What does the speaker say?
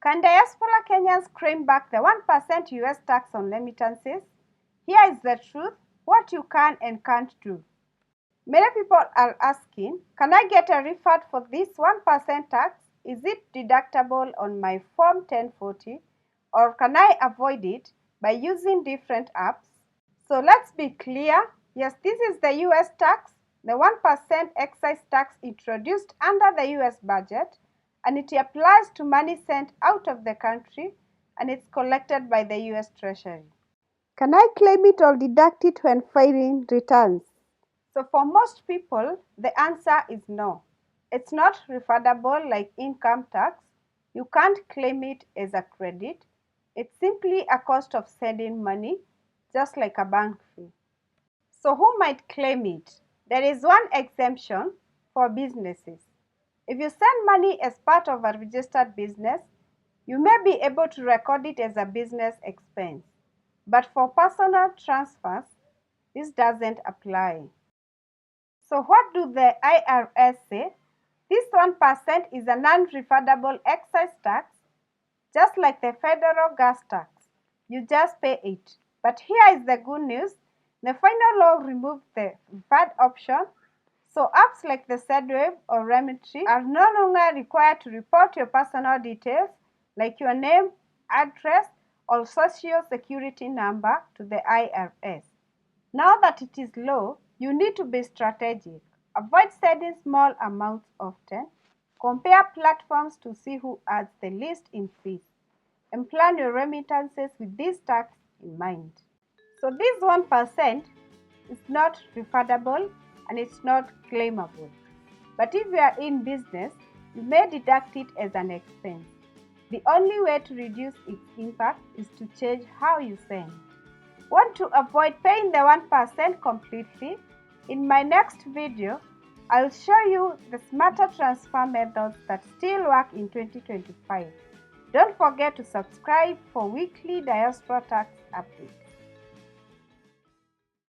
Can diaspora Kenyans claim back the 1% US tax on remittances? Here is the truth, what you can and can't do. Many people are asking, can I get a refund for this 1% tax? Is it deductible on my Form 1040? Or can I avoid it by using different apps? So let's be clear. Yes, this is the US tax, the 1% excise tax introduced under the US budget, and it applies to money sent out of the country, and it's collected by the US Treasury. Can I claim it or deduct it when filing returns? So for most people, the answer is no. It's not refundable like income tax. You can't claim it as a credit. It's simply a cost of sending money, just like a bank fee. So who might claim it? There is one exemption for businesses. If you send money as part of a registered business, you may be able to record it as a business expense. But for personal transfers, this doesn't apply. So what do the IRS say? This 1% is a non-refundable excise tax, just like the federal gas tax. You just pay it. But here is the good news. The final law removed the refund option, so apps like the Wave or Remittance are no longer required to report your personal details like your name, address, or social security number to the IRS. Now that it is low, you need to be strategic. Avoid sending small amounts often. Compare platforms to see who adds the least in fees. And plan your remittances with this tax in mind. So this 1% is not refundable and it's not claimable. But if you are in business, you may deduct it as an expense. The only way to reduce its impact is to change how you send. Want to avoid paying the 1% completely? In my next video, I'll show you the smarter transfer methods that still work in 2025. Don't forget to subscribe for weekly diaspora tax updates.